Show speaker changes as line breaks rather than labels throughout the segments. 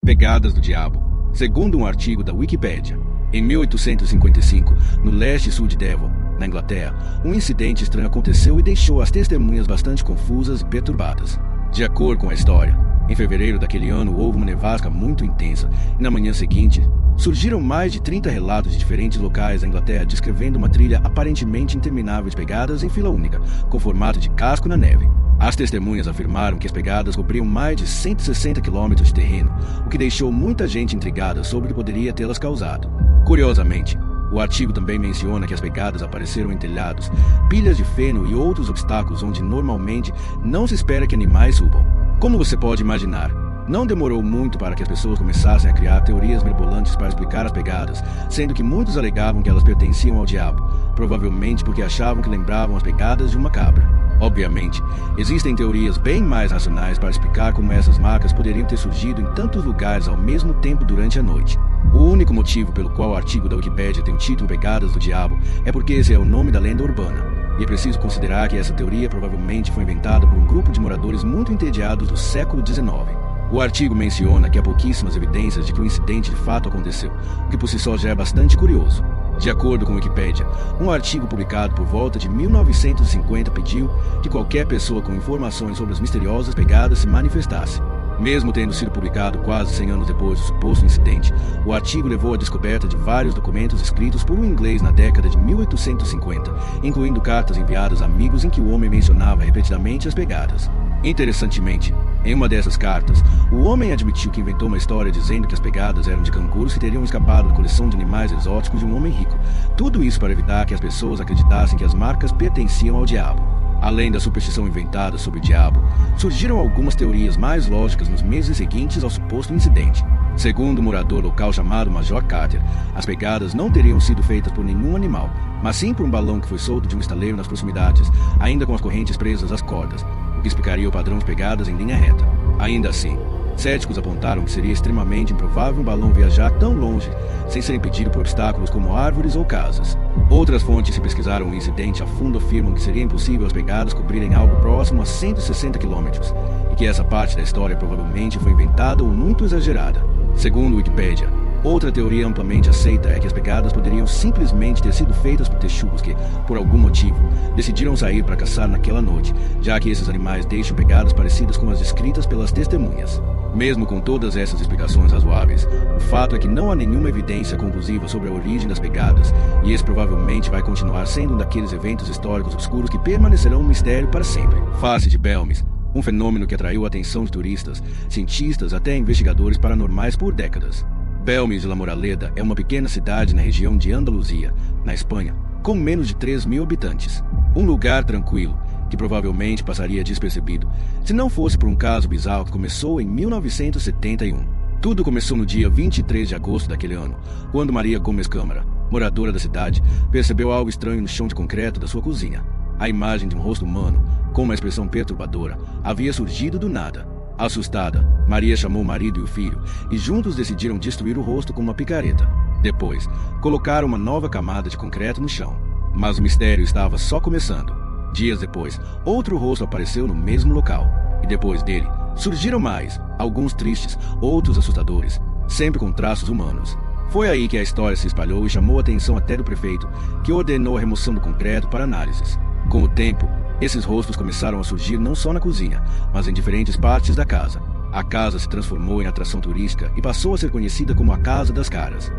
Pegadas do Diabo. Segundo um artigo da Wikipédia, em 1855, no leste e sul de Devon, na Inglaterra, um incidente estranho aconteceu e deixou as testemunhas bastante confusas e perturbadas. De acordo com a história, em fevereiro daquele ano houve uma nevasca muito intensa e na manhã seguinte surgiram mais de 30 relatos de diferentes locais da Inglaterra descrevendo uma trilha aparentemente interminável de pegadas em fila única, com formato de casco na neve. As testemunhas afirmaram que as pegadas cobriam mais de 160 quilômetros de terreno, o que deixou muita gente intrigada sobre o que poderia tê-las causado. Curiosamente, o artigo também menciona que as pegadas apareceram em telhados, pilhas de feno e outros obstáculos onde normalmente não se espera que animais subam. Como você pode imaginar, não demorou muito para que as pessoas começassem a criar teorias mirabolantes para explicar as pegadas, sendo que muitos alegavam que elas pertenciam ao diabo, provavelmente porque achavam que lembravam as pegadas de uma cabra. Obviamente, existem teorias bem mais racionais para explicar como essas marcas poderiam ter surgido em tantos lugares ao mesmo tempo durante a noite. O único motivo pelo qual o artigo da Wikipédia tem o título Pegadas do Diabo é porque esse é o nome da lenda urbana. E é preciso considerar que essa teoria provavelmente foi inventada por um grupo de moradores muito entediados do século XIX. O artigo menciona que há pouquíssimas evidências de que o incidente de fato aconteceu, o que por si só já é bastante curioso. De acordo com a Wikipédia, um artigo publicado por volta de 1950 pediu que qualquer pessoa com informações sobre as misteriosas pegadas se manifestasse. Mesmo tendo sido publicado quase 100 anos depois do suposto incidente, o artigo levou à descoberta de vários documentos escritos por um inglês na década de 1850, incluindo cartas enviadas a amigos em que o homem mencionava repetidamente as pegadas. Interessantemente, em uma dessas cartas, o homem admitiu que inventou uma história dizendo que as pegadas eram de cangurus que teriam escapado da coleção de animais exóticos de um homem rico. Tudo isso para evitar que as pessoas acreditassem que as marcas pertenciam ao diabo. Além da superstição inventada sobre o diabo, surgiram algumas teorias mais lógicas nos meses seguintes ao suposto incidente. Segundo um morador local chamado Major Carter, as pegadas não teriam sido feitas por nenhum animal, mas sim por um balão que foi solto de um estaleiro nas proximidades, ainda com as correntes presas às cordas, o que explicaria o padrão de pegadas em linha reta. Ainda assim, céticos apontaram que seria extremamente improvável um balão viajar tão longe, sem ser impedido por obstáculos como árvores ou casas. Outras fontes que pesquisaram o incidente a fundo afirmam que seria impossível as pegadas cobrirem algo próximo a 160 quilômetros, e que essa parte da história provavelmente foi inventada ou muito exagerada. Segundo o Wikipédia, outra teoria amplamente aceita é que as pegadas poderiam simplesmente ter sido feitas por texugos que, por algum motivo, decidiram sair para caçar naquela noite, já que esses animais deixam pegadas parecidas com as descritas pelas testemunhas. Mesmo com todas essas explicações razoáveis, o fato é que não há nenhuma evidência conclusiva sobre a origem das pegadas, e esse provavelmente vai continuar sendo um daqueles eventos históricos obscuros que permanecerão um mistério para sempre. Face de Belmes, um fenômeno que atraiu a atenção de turistas, cientistas até investigadores paranormais por décadas. Belmes de la Moraleda é uma pequena cidade na região de Andaluzia, na Espanha, com menos de 3.000 habitantes. Um lugar tranquilo, que provavelmente passaria despercebido, se não fosse por um caso bizarro que começou em 1971. Tudo começou no dia 23 de agosto daquele ano, quando Maria Gomes Câmara, moradora da cidade, percebeu algo estranho no chão de concreto da sua cozinha. A imagem de um rosto humano, com uma expressão perturbadora, havia surgido do nada. Assustada, Maria chamou o marido e o filho, e juntos decidiram destruir o rosto com uma picareta. Depois, colocaram uma nova camada de concreto no chão. Mas o mistério estava só começando. Dias depois, outro rosto apareceu no mesmo local. E depois dele, surgiram mais, alguns tristes, outros assustadores, sempre com traços humanos. Foi aí que a história se espalhou e chamou a atenção até do prefeito, que ordenou a remoção do concreto para análises. Com o tempo, esses rostos começaram a surgir não só na cozinha, mas em diferentes partes da casa. A casa se transformou em atração turística e passou a ser conhecida como a Casa das Caras.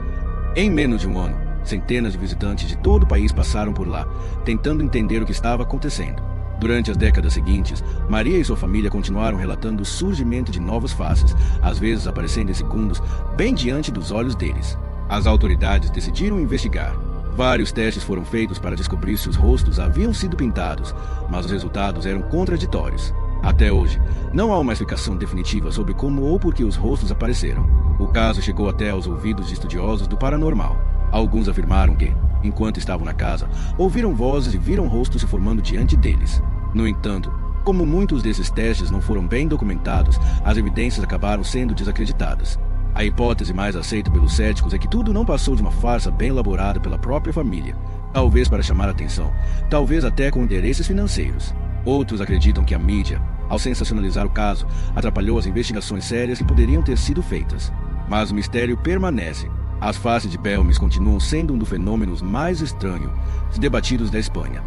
Em menos de um ano, centenas de visitantes de todo o país passaram por lá, tentando entender o que estava acontecendo. Durante as décadas seguintes, Maria e sua família continuaram relatando o surgimento de novas faces, às vezes aparecendo em segundos, bem diante dos olhos deles. As autoridades decidiram investigar. Vários testes foram feitos para descobrir se os rostos haviam sido pintados, mas os resultados eram contraditórios. Até hoje, não há uma explicação definitiva sobre como ou por que os rostos apareceram. O caso chegou até aos ouvidos de estudiosos do paranormal. Alguns afirmaram que, enquanto estavam na casa, ouviram vozes e viram rostos se formando diante deles. No entanto, como muitos desses testes não foram bem documentados, as evidências acabaram sendo desacreditadas. A hipótese mais aceita pelos céticos é que tudo não passou de uma farsa bem elaborada pela própria família, talvez para chamar a atenção, talvez até com interesses financeiros. Outros acreditam que a mídia, ao sensacionalizar o caso, atrapalhou as investigações sérias que poderiam ter sido feitas. Mas o mistério permanece. As faces de Belmes continuam sendo um dos fenômenos mais estranhos debatidos da Espanha.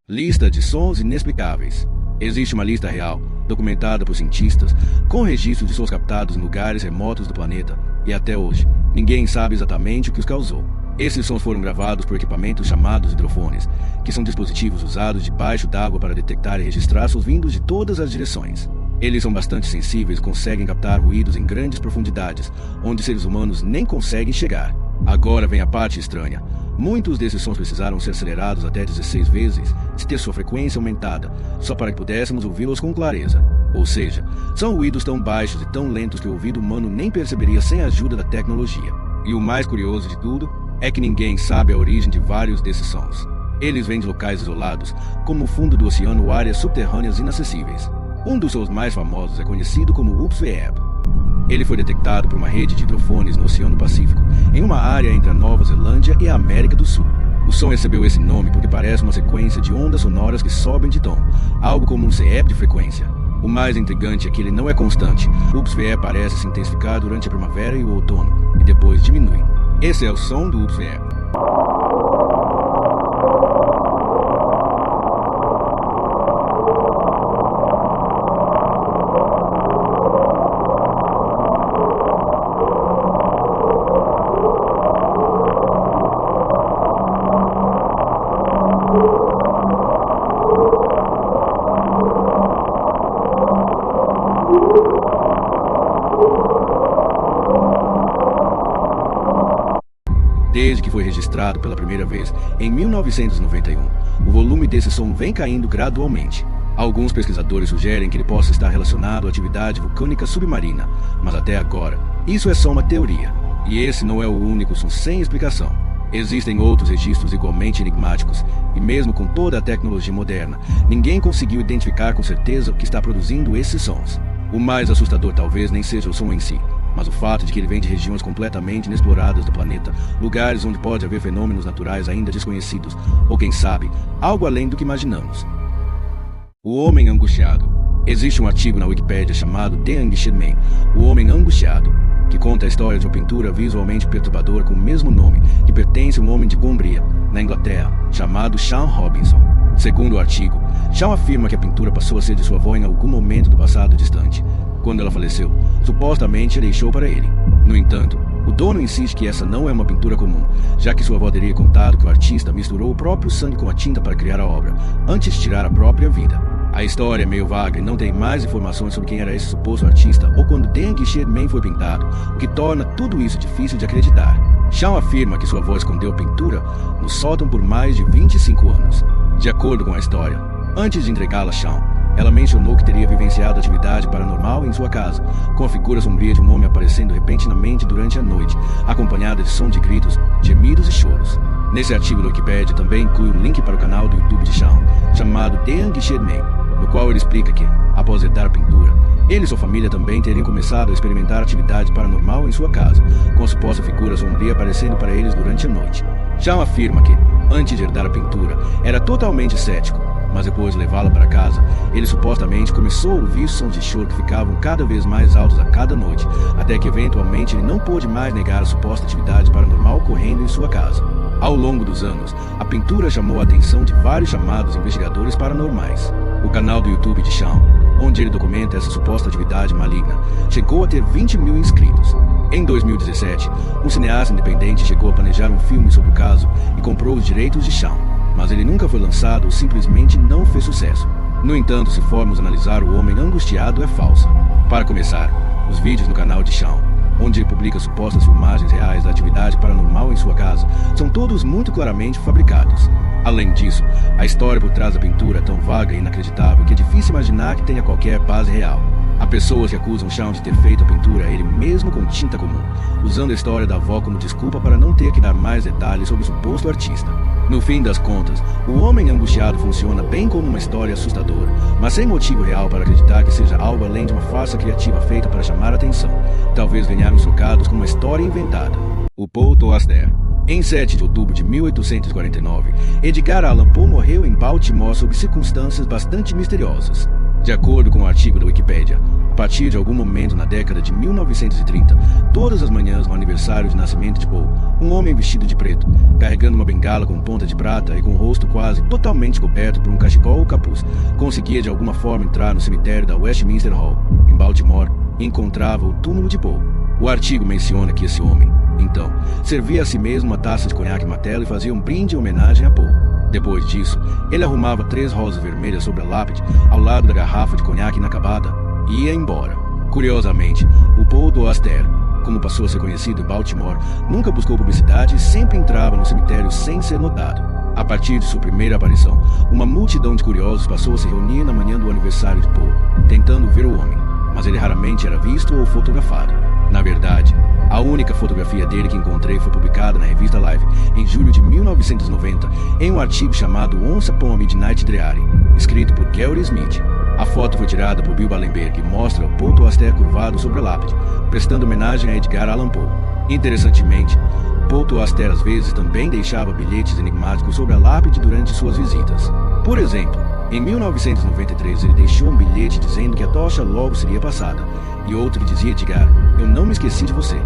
Lista de sons inexplicáveis. Existe uma lista real, documentada por cientistas, com registros de sons captados em lugares remotos do planeta, e até hoje, ninguém sabe exatamente o que os causou. Esses sons foram gravados por equipamentos chamados hidrofones, que são dispositivos usados debaixo d'água para detectar e registrar sons vindos de todas as direções. Eles são bastante sensíveis e conseguem captar ruídos em grandes profundidades, onde seres humanos nem conseguem chegar. Agora vem a parte estranha. Muitos desses sons precisaram ser acelerados até 16 vezes, de ter sua frequência aumentada, só para que pudéssemos ouvi-los com clareza. Ou seja, são ruídos tão baixos e tão lentos que o ouvido humano nem perceberia sem a ajuda da tecnologia. E o mais curioso de tudo é que ninguém sabe a origem de vários desses sons. Eles vêm de locais isolados, como o fundo do oceano ou áreas subterrâneas inacessíveis. Um dos sons mais famosos é conhecido como UPSVEB. Ele foi detectado por uma rede de hidrofones no Oceano Pacífico, em uma área entre a Nova Zelândia e a América do Sul. O som recebeu esse nome porque parece uma sequência de ondas sonoras que sobem de tom, algo como um CEP de frequência. O mais intrigante é que ele não é constante. O UPSVEB parece se intensificar durante a primavera e o outono, e depois diminui. Esse é o som do UPSVEB. Desde que foi registrado pela primeira vez, em 1991, o volume desse som vem caindo gradualmente. Alguns pesquisadores sugerem que ele possa estar relacionado à atividade vulcânica submarina, mas até agora, isso é só uma teoria. E esse não é o único som sem explicação. Existem outros registros igualmente enigmáticos, e mesmo com toda a tecnologia moderna, ninguém conseguiu identificar com certeza o que está produzindo esses sons. O mais assustador talvez nem seja o som em si, mas o fato de que ele vem de regiões completamente inexploradas do planeta, lugares onde pode haver fenômenos naturais ainda desconhecidos, ou quem sabe, algo além do que imaginamos. O Homem Angustiado. Existe um artigo na Wikipédia chamado The Angustied Man, o Homem Angustiado, que conta a história de uma pintura visualmente perturbadora com o mesmo nome, que pertence a um homem de Cumbria, na Inglaterra, chamado Sean Robinson. Segundo o artigo, Sean afirma que a pintura passou a ser de sua avó em algum momento do passado distante. Quando ela faleceu, supostamente a deixou para ele. No entanto, o dono insiste que essa não é uma pintura comum, já que sua avó teria contado que o artista misturou o próprio sangue com a tinta para criar a obra, antes de tirar a própria vida. A história é meio vaga e não tem mais informações sobre quem era esse suposto artista ou quando The Angustied Man foi pintado, o que torna tudo isso difícil de acreditar. Sean afirma que sua avó escondeu a pintura no sótão por mais de 25 anos. De acordo com a história, antes de entregá-la a Sean, ela mencionou que teria vivenciado atividade paranormal em sua casa, com a figura sombria de um homem aparecendo repentinamente durante a noite, acompanhada de som de gritos, gemidos e choros. Nesse artigo do Wikipedia também inclui um link para o canal do YouTube de Sean, chamado The Angustied Man, no qual ele explica que, após herdar a pintura, ele e sua família também teriam começado a experimentar atividade paranormal em sua casa, com a suposta figura sombria aparecendo para eles durante a noite. Sean afirma que, antes de herdar a pintura, era totalmente cético, mas depois de levá-la para casa, ele supostamente começou a ouvir sons de choro que ficavam cada vez mais altos a cada noite, até que eventualmente ele não pôde mais negar a suposta atividade paranormal ocorrendo em sua casa. Ao longo dos anos, a pintura chamou a atenção de vários chamados investigadores paranormais. O canal do YouTube de Sean, onde ele documenta essa suposta atividade maligna, chegou a ter 20 mil inscritos. Em 2017, um cineasta independente chegou a planejar um filme sobre o caso e comprou os direitos de Sean, mas ele nunca foi lançado ou simplesmente não fez sucesso. No entanto, se formos analisar o Homem Angustiado, é falsa. Para começar, os vídeos no canal de Sean, onde ele publica supostas filmagens reais da atividade paranormal em sua casa, são todos muito claramente fabricados. Além disso, a história por trás da pintura é tão vaga e inacreditável que é difícil imaginar que tenha qualquer base real. Há pessoas que acusam Sean de ter feito a pintura ele mesmo com tinta comum, usando a história da avó como desculpa para não ter que dar mais detalhes sobre o suposto artista. No fim das contas, o Homem Angustiado funciona bem como uma história assustadora, mas sem motivo real para acreditar que seja algo além de uma farsa criativa feita para chamar a atenção. Talvez venhamos trocados com uma história inventada. O Paul Toasder. Em 7 de outubro de 1849, Edgar Allan Poe morreu em Baltimore sob circunstâncias bastante misteriosas. De acordo com o artigo da Wikipédia, a partir de algum momento na década de 1930, todas as manhãs no aniversário de nascimento de Poe, um homem vestido de preto, carregando uma bengala com ponta de prata e com o rosto quase totalmente coberto por um cachecol ou capuz, conseguia de alguma forma entrar no cemitério da Westminster Hall, em Baltimore, e encontrava o túmulo de Poe. O artigo menciona que esse homem, então, servia a si mesmo uma taça de conhaque Martell e fazia um brinde em homenagem a Poe. Depois disso, ele arrumava 3 rosas vermelhas sobre a lápide, ao lado da garrafa de conhaque inacabada, e ia embora. Curiosamente, o Paul do Aster, como passou a ser conhecido em Baltimore, nunca buscou publicidade e sempre entrava no cemitério sem ser notado. A partir de sua primeira aparição, uma multidão de curiosos passou a se reunir na manhã do aniversário de Paul, tentando ver o homem, mas ele raramente era visto ou fotografado. Na verdade, a única fotografia dele que encontrei foi publicada na revista Live em julho de 1990 em um artigo chamado Once Upon a Midnight Diary, escrito por Gary Smith. A foto foi tirada por Bill Ballenberg e mostra o Paul do Aster curvado sobre a lápide, prestando homenagem a Edgar Allan Poe. Interessantemente, Paul do Aster às vezes também deixava bilhetes enigmáticos sobre a lápide durante suas visitas. Por exemplo, em 1993 ele deixou um bilhete dizendo que a tocha logo seria passada, e outro dizia: Edgar, eu não me esqueci de você.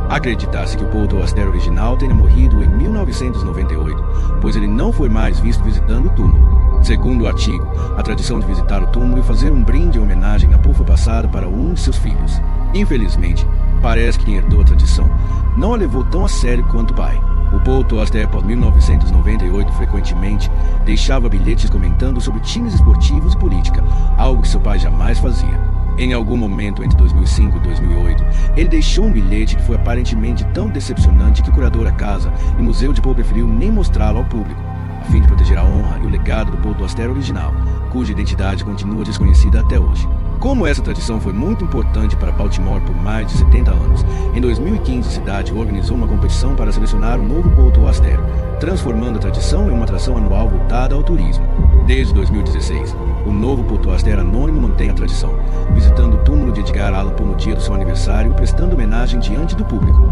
Acredita-se que o Paul do Aster original tenha morrido em 1998, pois ele não foi mais visto visitando o túmulo. Segundo o artigo, a tradição de visitar o túmulo e fazer um brinde em homenagem a Poe foi passada para um de seus filhos. Infelizmente, parece que quem herdou a tradição não a levou tão a sério quanto o pai. O Paul do Aster, após 1998, frequentemente deixava bilhetes comentando sobre times esportivos e política, algo que seu pai jamais fazia. Em algum momento entre 2005 e 2008, ele deixou um bilhete que foi aparentemente tão decepcionante que o curador da casa e museu de Poe preferiu nem mostrá-lo ao público, a fim de proteger a honra e o legado do Paul do Aster original, cuja identidade continua desconhecida até hoje. Como essa tradição foi muito importante para Baltimore por mais de 70 anos, em 2015 a cidade organizou uma competição para selecionar um novo Paul do Aster, transformando a tradição em uma atração anual voltada ao turismo. Desde 2016, o novo Paul do Aster anônimo mantém a tradição, visitando o túmulo de Edgar Allan Poe no dia do seu aniversário e prestando homenagem diante do público.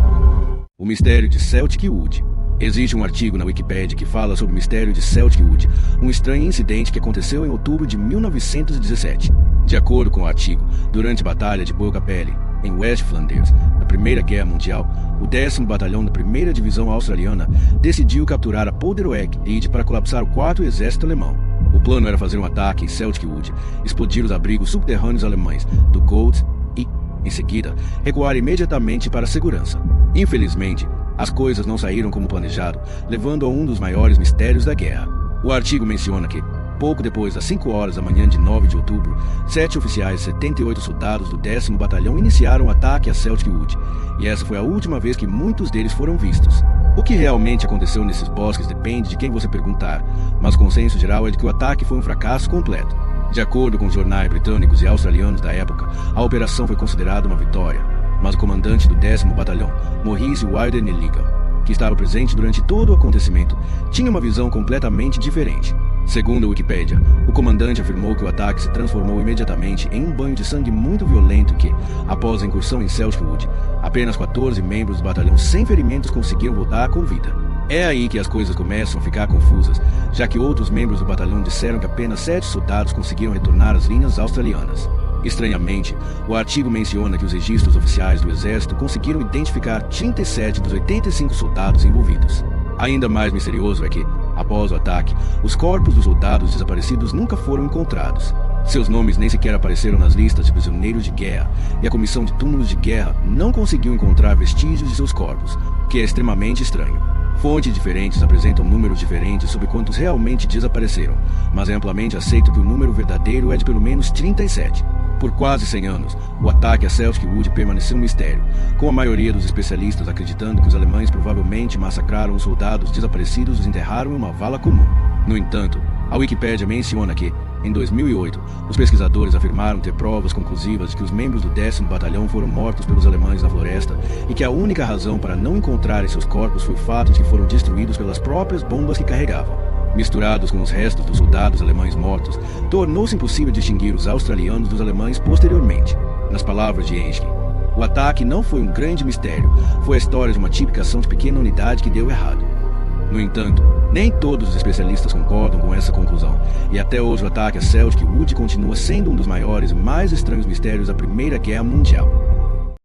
O mistério de Celtic Wood. Existe um artigo na Wikipédia que fala sobre o mistério de Celtic Wood, um estranho incidente que aconteceu em outubro de 1917. De acordo com o artigo, durante a Batalha de Bois Capelle, em West Flanders, na Primeira Guerra Mundial, o 10º Batalhão da 1ª Divisão Australiana decidiu capturar a Polderweg Lied para colapsar o 4º Exército Alemão. O plano era fazer um ataque em Celtic Wood, explodir os abrigos subterrâneos alemães do Gold e, em seguida, recuar imediatamente para a segurança. Infelizmente, as coisas não saíram como planejado, levando a um dos maiores mistérios da guerra. O artigo menciona que, pouco depois das 5 horas da manhã de 9 de outubro, 7 oficiais e 78 soldados do 10º Batalhão iniciaram o ataque a Celtic Wood, e essa foi a última vez que muitos deles foram vistos. O que realmente aconteceu nesses bosques depende de quem você perguntar, mas o consenso geral é de que o ataque foi um fracasso completo. De acordo com os jornais britânicos e australianos da época, a operação foi considerada uma vitória, mas o comandante do 10º Batalhão, Maurice Wilder-Nelligan, que estava presente durante todo o acontecimento, tinha uma visão completamente diferente. Segundo a Wikipédia, o comandante afirmou que o ataque se transformou imediatamente em um banho de sangue muito violento e que, após a incursão em Celtic Wood, apenas 14 membros do batalhão sem ferimentos conseguiram voltar com vida. É aí que as coisas começam a ficar confusas, já que outros membros do batalhão disseram que apenas 7 soldados conseguiram retornar às linhas australianas. Estranhamente, o artigo menciona que os registros oficiais do exército conseguiram identificar 37 dos 85 soldados envolvidos. Ainda mais misterioso é que, após o ataque, os corpos dos soldados desaparecidos nunca foram encontrados. Seus nomes nem sequer apareceram nas listas de prisioneiros de guerra, e a Comissão de Túmulos de Guerra não conseguiu encontrar vestígios de seus corpos, o que é extremamente estranho. Fontes diferentes apresentam números diferentes sobre quantos realmente desapareceram, mas é amplamente aceito que o número verdadeiro é de pelo menos 37. Por quase 100 anos, o ataque a Celtic Wood permaneceu um mistério, com a maioria dos especialistas acreditando que os alemães provavelmente massacraram os soldados desaparecidos e os enterraram em uma vala comum. No entanto, a Wikipédia menciona que, em 2008, os pesquisadores afirmaram ter provas conclusivas de que os membros do 10º Batalhão foram mortos pelos alemães na floresta e que a única razão para não encontrarem seus corpos foi o fato de que foram destruídos pelas próprias bombas que carregavam. Misturados com os restos dos soldados alemães mortos, tornou-se impossível distinguir os australianos dos alemães posteriormente. Nas palavras de Henschke, o ataque não foi um grande mistério, foi a história de uma típica ação de pequena unidade que deu errado. No entanto, nem todos os especialistas concordam com essa conclusão, e até hoje o ataque a Celtic Wood continua sendo um dos maiores e mais estranhos mistérios da Primeira Guerra Mundial.